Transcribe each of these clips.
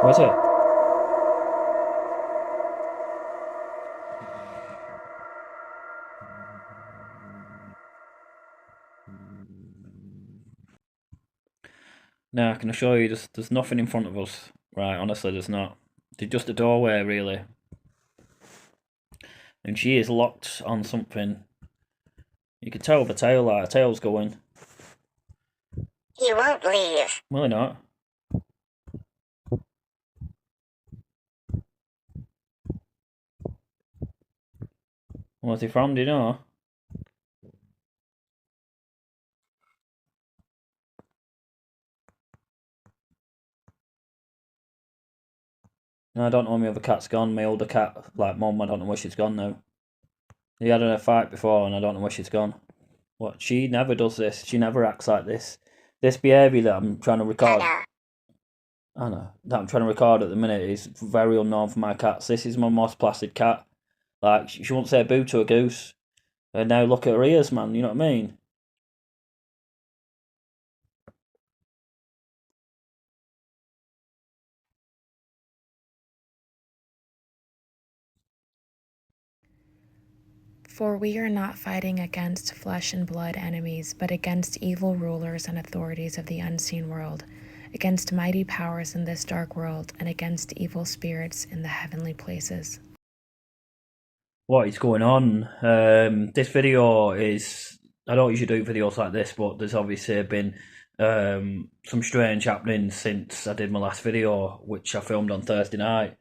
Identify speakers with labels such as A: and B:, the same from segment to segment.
A: Was it? No, I can assure you there's nothing in front of us. Right, honestly, there's not. There's just a doorway, really. And she is locked on something. You can tell the tail, like, her tail's going.
B: He won't leave.
A: Really not. Where's he from, do you know? No, I don't know where my other cat's gone. My older cat, like Mum, I don't know where she's gone now. We had a fight before and I don't know where she's gone. What? She never does this. She never acts like this. This behaviour that I'm trying to record,
B: Hannah.
A: I know, that I'm trying to record at the minute is very unknown for my cats. This is my most placid cat. Like, she won't say boo to a goose. And now look at her ears, man, you know what I mean?
C: For we are not fighting against flesh and blood enemies, but against evil rulers and authorities of the unseen world, against mighty powers in this dark world, and against evil spirits in the heavenly places.
A: What is going on? This video is. I don't usually do videos like this, but there's obviously been some strange happenings since I did my last video, which I filmed on Thursday night.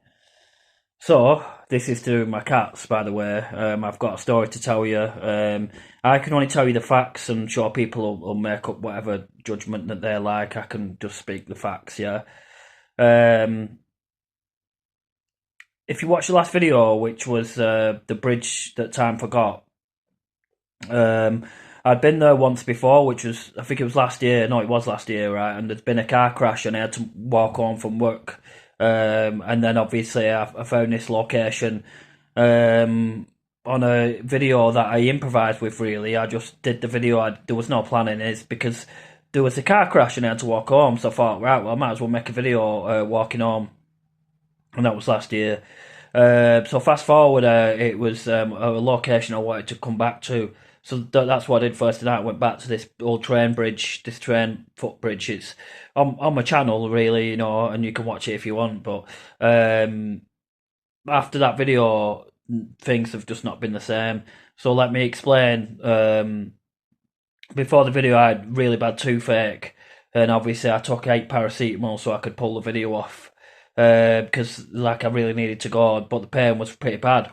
A: So, this is to do with my cats, by the way. I've got a story to tell you. I can only tell you the facts, and sure people will make up whatever judgment that they like. I can just speak the facts, yeah. Um, if you watch the last video, which was the bridge that time forgot, um, I'd been there once before, which was, I think it was last year. No, it was last year, right? And there'd been a car crash, and I had to walk home from work. And then obviously I found this location on a video that I improvised with. Really, I just did the video. There was no planning. It's because there was a car crash and I had to walk home. So I thought, right, well, I might as well make a video walking home, and that was last year. So fast forward, it was a location I wanted to come back to. So that's what I did first tonight. I went back to this old train bridge, this train footbridge. It's on my channel, really, you know, and you can watch it if you want. But after that video, things have just not been the same. So let me explain. Before the video, I had really bad toothache, and obviously I took 8 paracetamol so I could pull the video off because like I really needed to go, but the pain was pretty bad.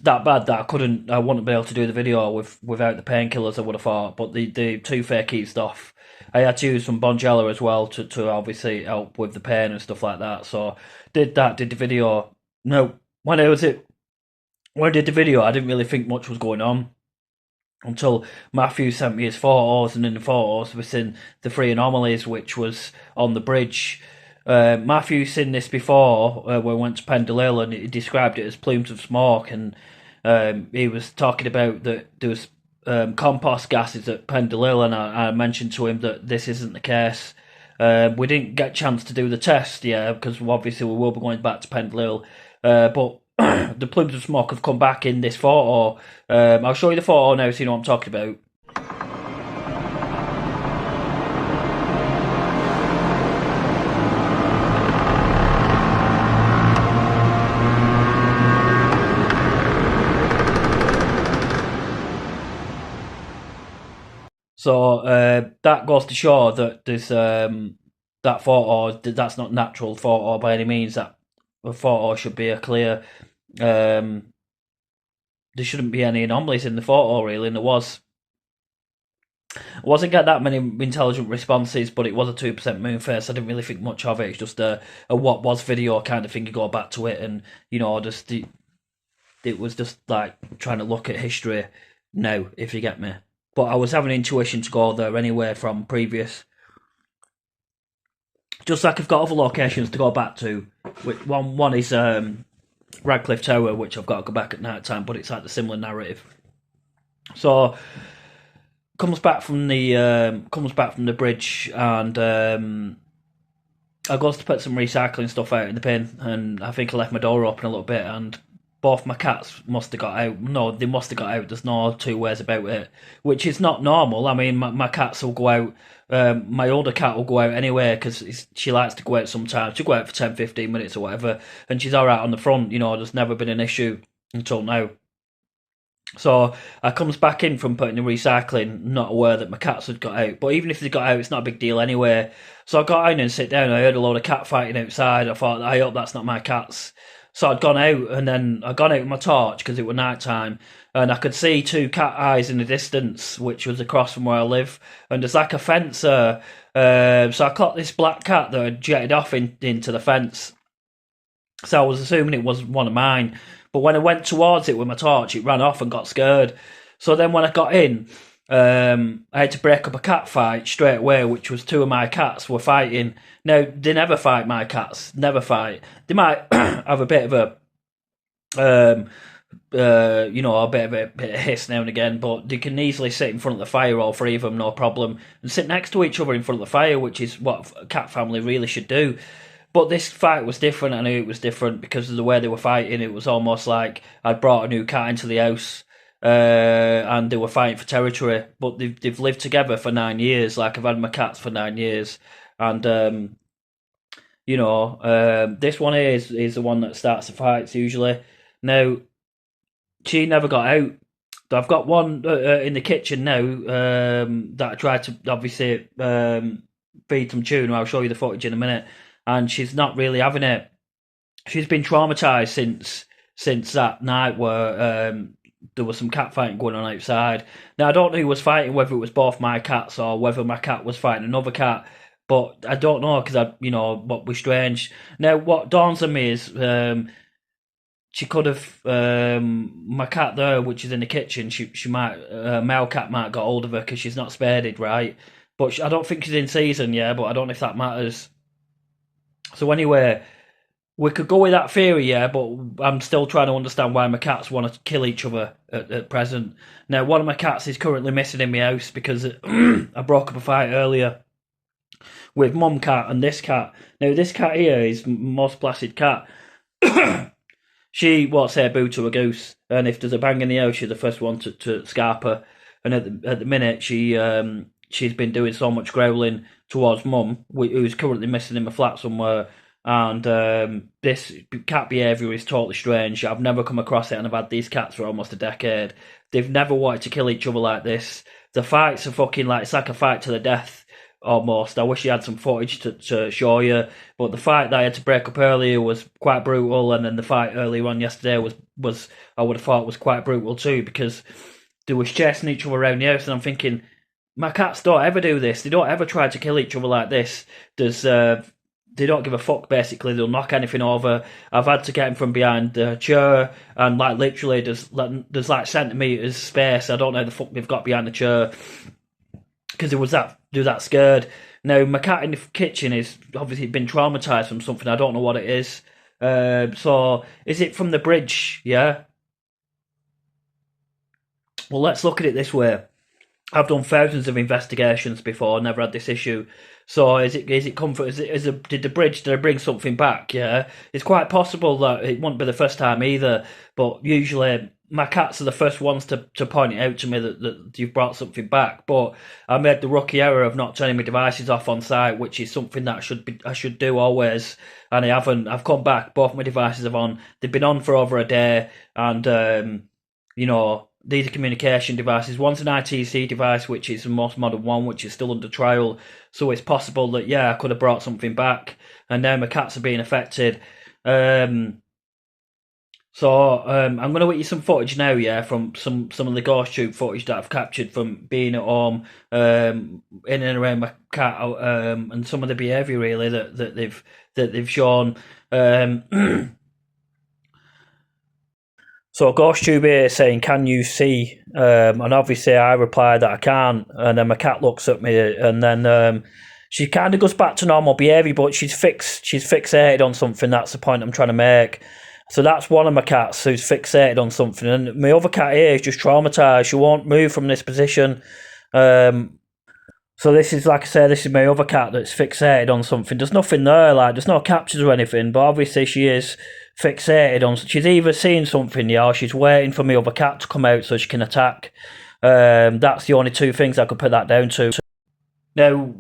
A: That bad that I wouldn't be able to do the video without the painkillers. I would have thought, but the toothache eased off. I had to use some Bonjela as well to obviously help with the pain and stuff like that. So did that, did the video. No, when I did the video, I didn't really think much was going on until Matthew sent me his photos, and in the photos we seen the three anomalies, which was on the bridge. Matthew's seen this before when we went to Pendle and he described it as plumes of smoke, and he was talking about that there was compost gases at Pendle, and I mentioned to him that this isn't the case. We didn't get a chance to do the test, yeah, because obviously we will be going back to Pendle, but the plumes of smoke have come back in this photo. I'll show you the photo now so you know what I'm talking about. So that goes to show that there's that photo, that's not natural photo by any means. That the photo should be a clear. Um, there shouldn't be any anomalies in the photo, really, and there was. I wasn't get that many intelligent responses, but it was a 2% moon face. I didn't really think much of it. It's just a what was video kind of thing. You go back to it, and you know, just it was just like trying to look at history now, if you get me. But I was having intuition to go there anyway from previous. Just like I've got other locations to go back to. One is Radcliffe Tower, which I've got to go back at night time, but it's like the similar narrative. So comes back from the bridge, and I goes to put some recycling stuff out in the bin, and I think I left my door open a little bit, and both my cats must have got out. No, they must have got out. There's no two ways about it, which is not normal. I mean, my cats will go out. My older cat will go out anyway because she likes to go out sometimes. She'll go out for 10, 15 minutes or whatever, and she's all right on the front. You know, there's never been an issue until now. So I comes back in from putting the recycling, not aware that my cats had got out. But even if they got out, it's not a big deal anyway. So I got in and sit down. I heard a load of cat fighting outside. I thought, I hope that's not my cats. So I'd gone out, and then I gone out with my torch because it was night time, and I could see two cat eyes in the distance, which was across from where I live. And there's like a fence there. So I caught this black cat that had jetted off into the fence. So I was assuming it was one of mine. But when I went towards it with my torch, it ran off and got scared. So then when I got in, I had to break up a cat fight straight away, which was two of my cats were fighting. Now, they never fight, my cats. Never fight. They might have a bit of a, a bit of hiss now and again, but they can easily sit in front of the fire, all three of them, no problem, and sit next to each other in front of the fire, which is what a cat family really should do. But this fight was different. I knew it was different because of the way they were fighting. It was almost like I'd brought a new cat into the house, and they were fighting for territory. But they've lived together for 9 years. Like I've had my cats for 9 years, and this one is the one that starts the fights usually. Now, she never got out. I've got one in the kitchen now that I tried to obviously feed some tuna. I'll show you the footage in a minute. And she's not really having it. She's been traumatised since that night where there was some cat fighting going on outside. Now, I don't know who was fighting, whether it was both my cats or whether my cat was fighting another cat. But I don't know because what was strange. Now, what dawns on me is she could have my cat there, which is in the kitchen. She might male cat might have got hold of her because she's not spaded, right? But I don't think she's in season, yeah. But I don't know if that matters. So anyway, we could go with that theory, yeah, but I'm still trying to understand why my cats want to kill each other at present. Now, one of my cats is currently missing in my house because I broke up a fight earlier with mum cat and this cat. Now, this cat here is most placid cat. She won't say boo to a goose, and if there's a bang in the house, she's the first one to scarp her. And at the minute, she's been doing so much growling towards mum, who's currently missing in my flat somewhere. And this cat behaviour is totally strange. I've never come across it, and I've had these cats for almost a decade. They've never wanted to kill each other like this. The fights are fucking like, it's like a fight to the death, almost. I wish you had some footage to show you. But the fight that I had to break up earlier was quite brutal, and then the fight earlier on yesterday was I would have thought was quite brutal too, because they was chasing each other around the house, and I'm thinking, my cats don't ever do this. They don't ever try to kill each other like this. They don't give a fuck, basically. They'll knock anything over. I've had to get them from behind the chair, and like literally there's like centimetres space. I don't know the fuck they've got behind the chair because they're that scared. Now, my cat in the kitchen is obviously been traumatised from something. I don't know what it is. So, is it from the bridge? Yeah? Well, let's look at it this way. I've done thousands of investigations before, never had this issue. So is it comfort? Did I bring something back? Yeah, it's quite possible that it won't be the first time either. But usually my cats are the first ones to point it out to me that you've brought something back. But I made the rookie error of not turning my devices off on site, which is something that I should do always. And I haven't. I've come back. Both my devices are on. They've been on for over a day, and these are communication devices. One's an ITC device, which is the most modern one, which is still under trial. So it's possible that, yeah, I could have brought something back. And now my cats are being affected. I'm going to get you some footage now, yeah, from some of the ghost tube footage that I've captured from being at home, in and around my cat, and some of the behaviour really that they've shown. So GhostTube here is saying, can you see? And obviously I reply that I can't. And then my cat looks at me, and then she kind of goes back to normal behaviour, but she's fixated on something. That's the point I'm trying to make. So that's one of my cats who's fixated on something. And my other cat here is just traumatised. She won't move from this position. So this is, like I say, this is my other cat that's fixated on something. There's nothing there, like there's no captures or anything, but obviously she is fixated on. She's either seeing something, yeah, or she's waiting for my other cat to come out so she can attack. That's the only two things I could put that down to. Now,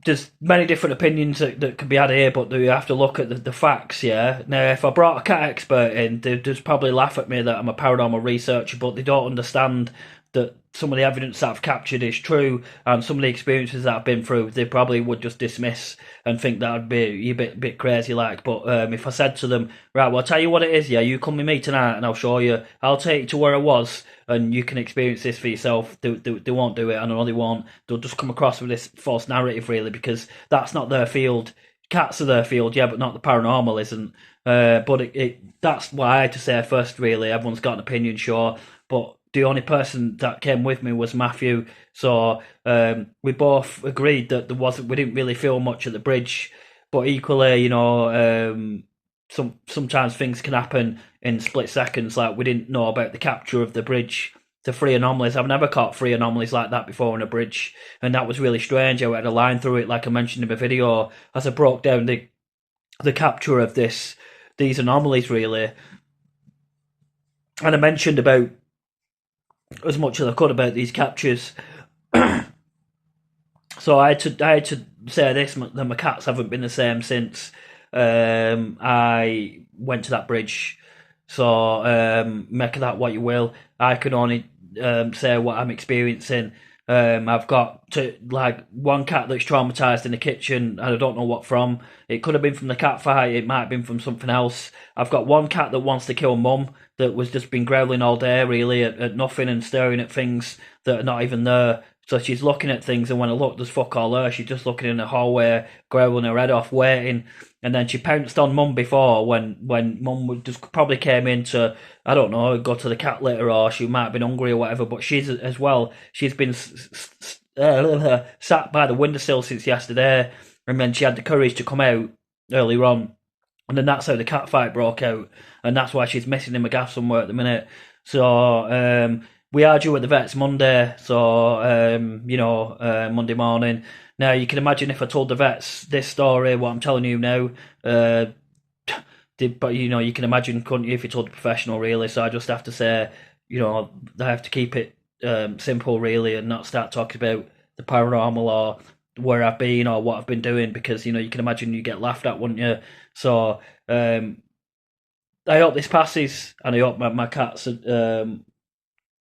A: there's many different opinions that could be had here, but you have to look at the facts, yeah? Now, if I brought a cat expert in, they'd just probably laugh at me that I'm a paranormal researcher, but they don't understand that some of the evidence that I've captured is true, and some of the experiences that I've been through, they probably would just dismiss and think that I'd be a bit crazy like. But if I said to them, right, well, I'll tell you what it is, yeah, you come with me tonight and I'll show you, I'll take you to where I was and you can experience this for yourself, they won't do it. I know they won't. They'll just come across with this false narrative, really, because that's not their field. Cats are their field, yeah, but not the paranormal isn't. But that's what I had to say first, really. Everyone's got an opinion, sure, but the only person that came with me was Matthew. So we both agreed that we didn't really feel much at the bridge, but equally, sometimes things can happen in split seconds. Like we didn't know about the capture of the bridge to three anomalies. I've never caught three anomalies like that before on a bridge, and that was really strange. I had a line through it, like I mentioned in my video, as I broke down the capture of these anomalies, really. And I mentioned about as much as I could about these captures. So I had to say this, that my cats haven't been the same since I went to that bridge. So make of that what you will. I can only say what I'm experiencing. I've got one cat that's traumatized in the kitchen, and I don't know what from. It could have been from the cat fight. It might have been from something else. I've got one cat that wants to kill mum, that was just been growling all day, really, at nothing and staring at things that are not even there. So she's looking at things, and when I look, there's fuck all there. She's just looking in the hallway, growling her head off, waiting. And then she pounced on mum before when mum just probably came in to, I don't know, go to the cat litter, or she might have been hungry or whatever. But she's as well, she's been sat by the windowsill since yesterday, and then she had the courage to come out earlier on. And then that's how the cat fight broke out, and that's why she's missing in my gaff somewhere at the minute. So we are due at the vets Monday, so Monday morning. Now you can imagine if I told the vets this story, what I'm telling you now, but you can imagine, couldn't you, if you told a professional, really? So I just have to say, I have to keep it simple, really, and not start talking about the paranormal or where I've been or what I've been doing, because you can imagine you get laughed at, wouldn't you? So I hope this passes, and I hope my cats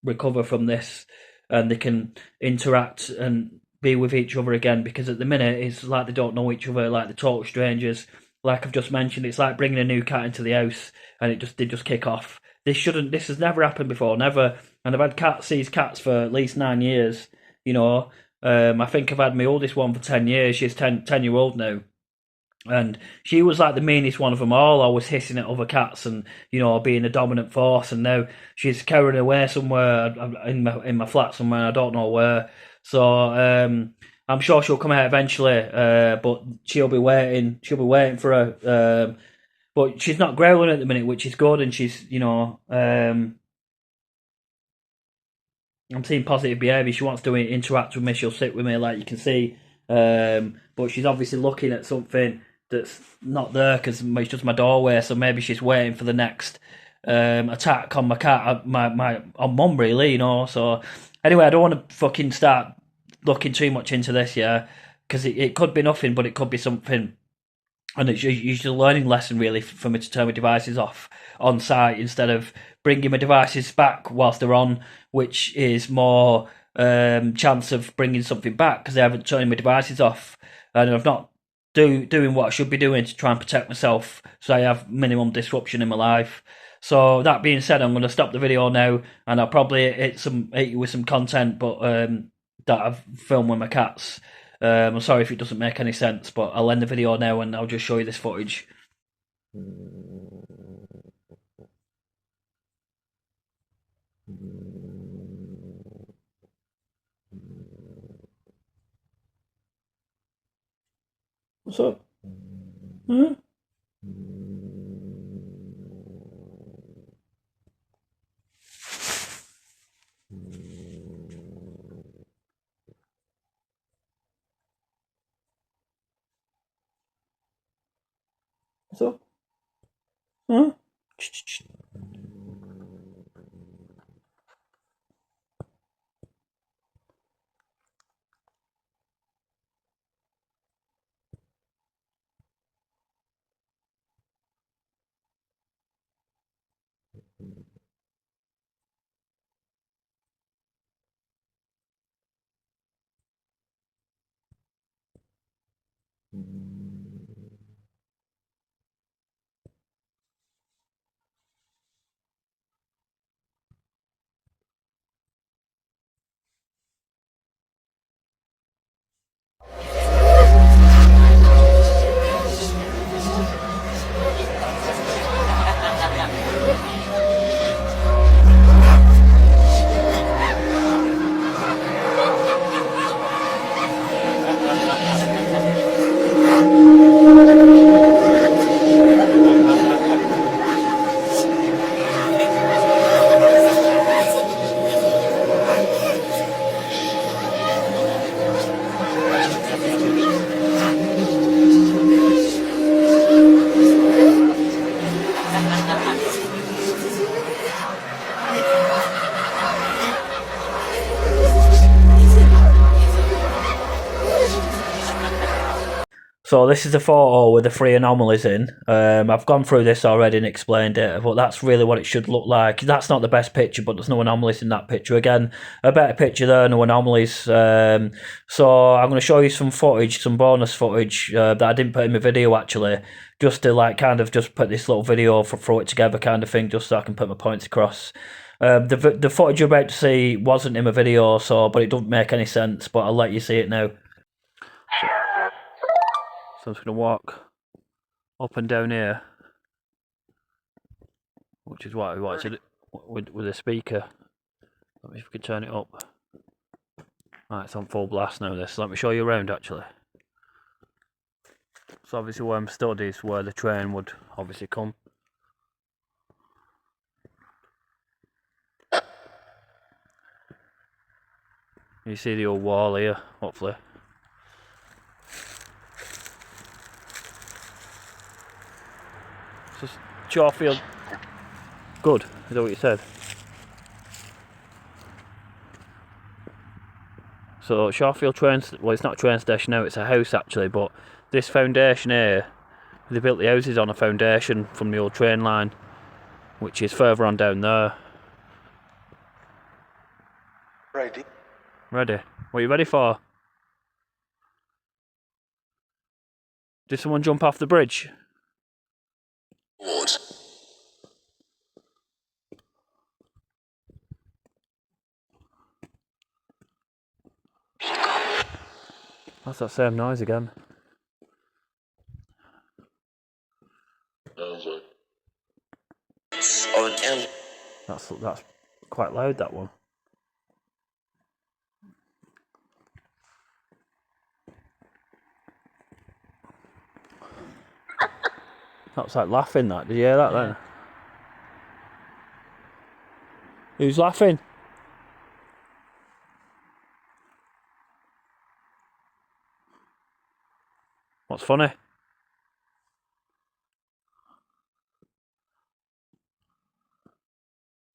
A: recover from this and they can interact and be with each other again, because at the minute it's like they don't know each other, like they're total strangers. Like I've just mentioned, it's like bringing a new cat into the house and they just kick off. This has never happened before, never. And I've had these cats for at least 9 years. I think I've had my oldest one for 10 years. She's 10-year-old now. And she was like the meanest one of them all, always hissing at other cats and, being a dominant force. And now she's carrying away somewhere in my flat somewhere, I don't know where. So I'm sure she'll come out eventually, but she'll be waiting. She'll be waiting for her. But she's not growling at the minute, which is good. And she's, I'm seeing positive behaviour. She wants to interact with me. She'll sit with me, like you can see. But she's obviously looking at something that's not there because it's just my doorway. So maybe she's waiting for the next attack on my cat, on mum, really. So anyway, I don't want to fucking start looking too much into this, yeah, because it could be nothing, but it could be something. And it's usually a learning lesson, really, for me to turn my devices off on site instead of bringing my devices back whilst they're on, which is more chance of bringing something back because I haven't turned my devices off and I've not doing what I should be doing to try and protect myself, so I have minimum disruption in my life. So that being said, I'm going to stop the video now, and I'll probably hit you with some content, but that I've filmed with my cats. I'm sorry if it doesn't make any sense, but I'll end the video now and I'll just show you this footage. What's up? Huh? So, huh? So this is a photo with the three anomalies in. I've gone through this already and explained it, but that's really what it should look like. That's not the best picture, but there's no anomalies in that picture. Again, a better picture there, no anomalies. So I'm going to show you some footage, some bonus footage that I didn't put in my video actually, just to like kind of just put this little video for throw it together kind of thing, just so I can put my points across. The footage you're about to see wasn't in my video, but it doesn't make any sense. But I'll let you see it now. So I'm just going to walk up and down here, which is what we want to do with the speaker. Let me see if we can turn it up. Right, it's on full blast now this. Let me show you around actually. So obviously where I'm stood is where the train would obviously come. You see the old wall here, hopefully. So Shawfield. Good, is that what you said? So Shawfield train, well it's not a train station now, it's a house actually, but this foundation here, they built the houses on a foundation from the old train line, which is further on down there.
D: Ready.
A: Ready? What are you ready for? Did someone jump off the bridge?
D: What?
A: That's that same noise again. That's quite loud, that one. That's like laughing, that. Did you hear that then? Who's laughing? What's funny?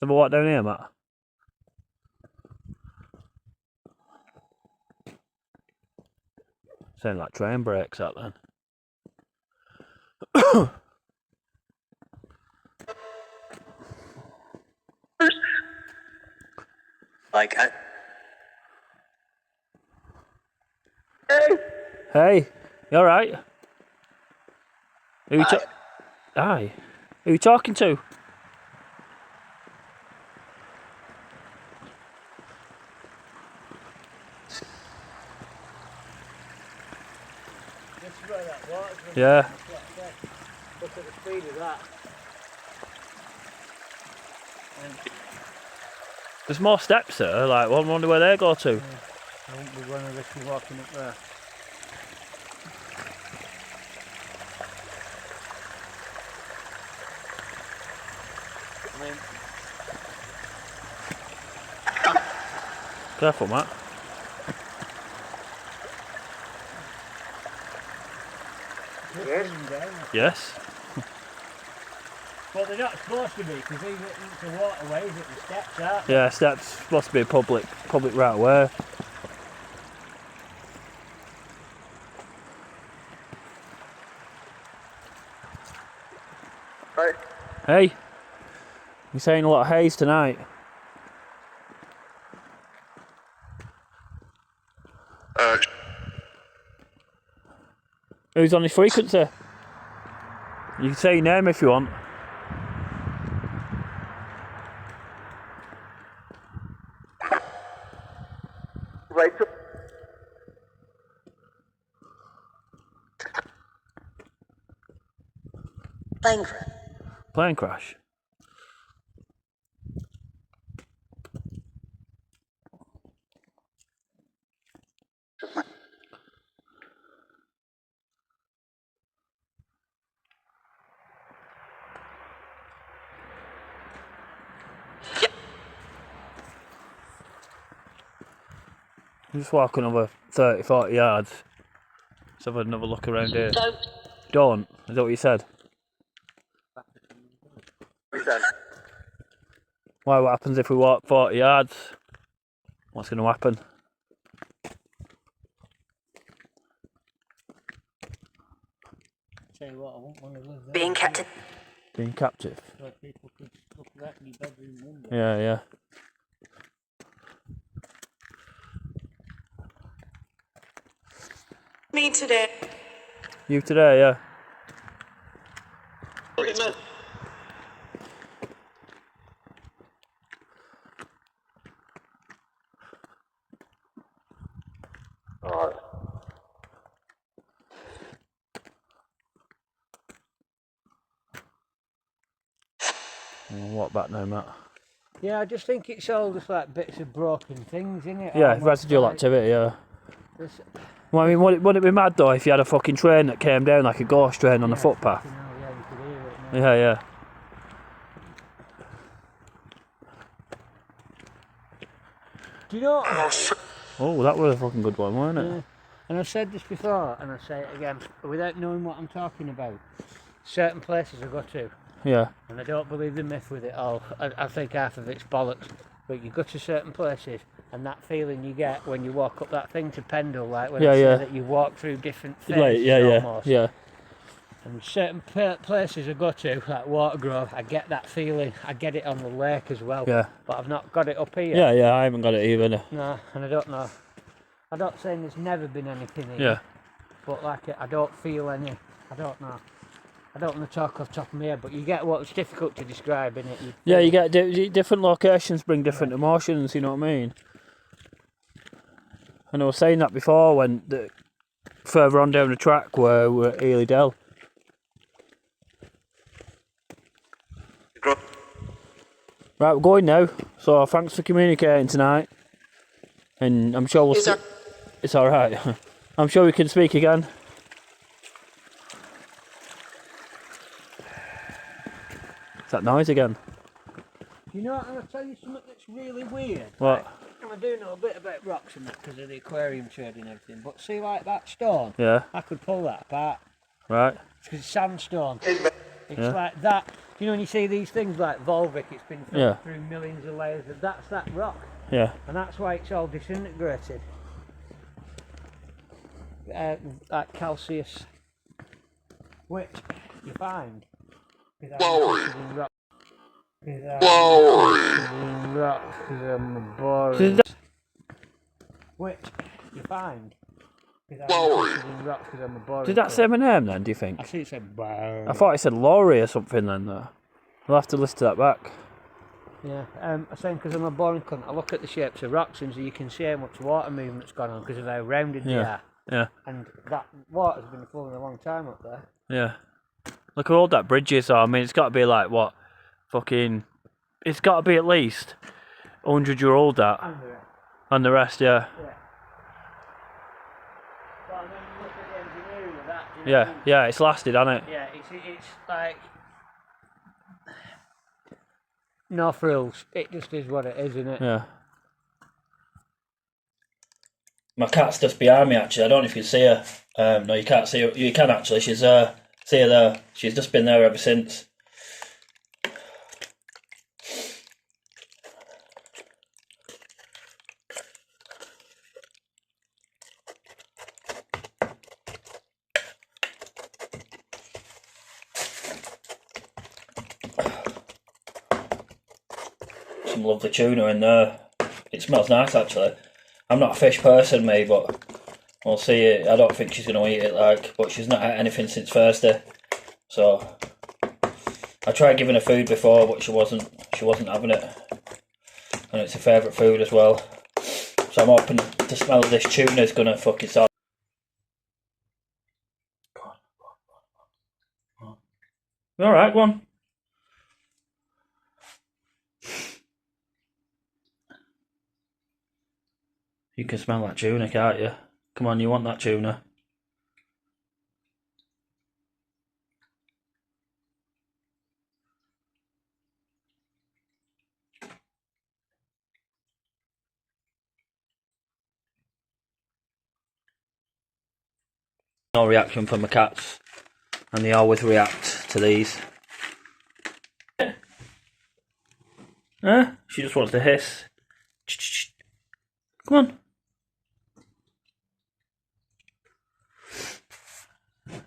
A: Ever walk down here, Matt? Sound like train brakes, that then.
D: Like,
A: Hey, you alright? Who you Aye. Who you talking to? Yeah.
E: Look at the speed of that.
A: There's more steps there, like, I wonder where they go to.
E: I won't be one of us walking up there. I mean,
A: Careful, Matt.
E: yes.
A: Yes.
E: But they're not supposed to be, because these are the waterways at the steps, aren't they?
A: Yeah, steps supposed to be public right away.
D: Right.
A: Hey, you're saying a lot of haze tonight. Who's on his frequency? You can say your name if you want.
D: Right.
B: Plane crash.
A: Plane crash. Just walk another 30, 40 yards. Let's have another look around here. Don't. Is that what you said? Why, what happens if we walk 40 yards? What's going to happen?
E: Tell you what, I won't want to live there.
B: Being captive.
A: Being captive.
E: So people could look at that in your bedroom window.
A: Yeah, yeah.
B: Me today.
A: You today, yeah.
D: Alright.
A: What back now, Matt?
E: Yeah, I just think it's all just like bits of broken things, innit?
A: Yeah,
E: Almost
A: residual
E: like
A: activity, yeah.
E: this-
A: Well, I mean, wouldn't it be mad though if you had a fucking train that came down like a ghost train on a
E: yeah,
A: footpath?
E: fucking hell, yeah, you could hear it now.
A: Yeah, yeah.
E: Do you know?
A: Oh, that was a fucking good one, wasn't it?
E: Yeah. And I've said this before, and I'll say it again, without knowing what I'm talking about. Certain places I go to,
A: Yeah,
E: and I don't believe the myth with it all. I think half of it's bollocks. But you go to certain places, and that feeling you get when you walk up that thing to Pendle, like when
A: Yeah,
E: I say
A: yeah.
E: that you walk through different
A: like,
E: phases
A: yeah,
E: almost.
A: yeah.
E: And certain places I go to, like Watergrove, I get that feeling. I get it on the lake as well.
A: Yeah.
E: But I've not got it up here.
A: Yeah, yeah, I haven't got it either.
E: No, and I don't know. I'm not saying there's never been anything here.
A: Yeah.
E: But like, I don't feel any. I don't know. I don't want to talk off the top of my head, but you get what's difficult to describe in it.
A: Yeah, you get different locations bring different emotions, you know what I mean? And I was saying that before when further on down the track where we're at Ely Dell. Right, we're going now. So thanks for communicating tonight. And I'm sure we'll it's alright. I'm sure we can speak again. What's that noise again?
E: You know, and I'll tell you something that's really weird.
A: What?
E: And I do know a bit about rocks and that because of the aquarium trade and everything. But see, like that stone,
A: Yeah,
E: I could pull that apart.
A: right.
E: It's sandstone. It's
A: Yeah.
E: like that. You know, when you see these things like Volvic, it's been
A: Yeah.
E: through millions of layers. That's that rock.
A: Yeah.
E: And that's why it's all disintegrated. Like calcareous, which you find. Glory.
A: Did
E: Which you find. Glory.
A: Did that say my name then, do you think?
E: I see it said bow.
A: I thought it said Laurie or something then though. We'll have to listen to that back.
E: Yeah, I'm saying because I'm a boring cunt, I look at the shapes of rocks and so you can see how much water movement's gone on because of how rounded they
A: Yeah.
E: are.
A: Yeah.
E: And that water's been flowing a long time up there.
A: Yeah. Look how old that bridge is. I mean, it's got to be like, what? Fucking... It's got to be at least 100-year old, that. And the rest, yeah.
E: Yeah. But I mean, look at the engineering of that. Do you know what I
A: Yeah,
E: mean?
A: yeah, it's lasted, hasn't it?
E: Yeah, it's like... No frills. It just is what it is, isn't it?
A: Yeah. My cat's just behind me, actually. I don't know if you see her. No, you can't see her. You can, actually. She's see her there. She's just been there ever since. some lovely tuna in there. It smells nice, actually. I'm not a fish person, me, but we'll see. I don't think she's going to eat it, but she's not had anything since Thursday. So I tried giving her food before, but she wasn't having it. And it's her favourite food as well. So I'm hoping the smell of this tuna is going to fucking start. Alright, go on. You can smell that tuna, can't you? Come on, you want that tuna? No reaction from the cats, and they always react to these. Huh? She just wants to hiss. Come on.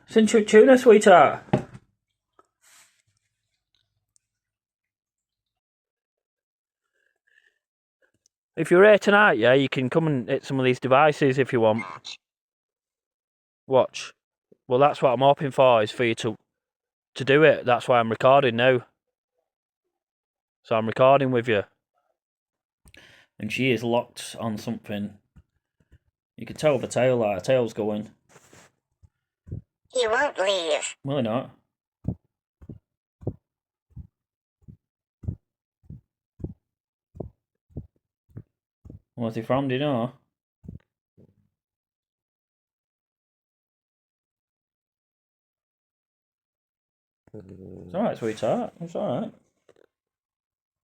A: Cinch your tuna, sweetheart. If you're here tonight, yeah, you can come and hit some of these devices if you want. Watch. Well, that's what I'm hoping for, is for you to do it. That's why I'm recording now. So I'm recording with you. And she is locked on something. You can tell the tail, her tail's going.
B: He won't leave.
A: Really not. Where's he from, do you know? It's alright, sweetheart. It's alright.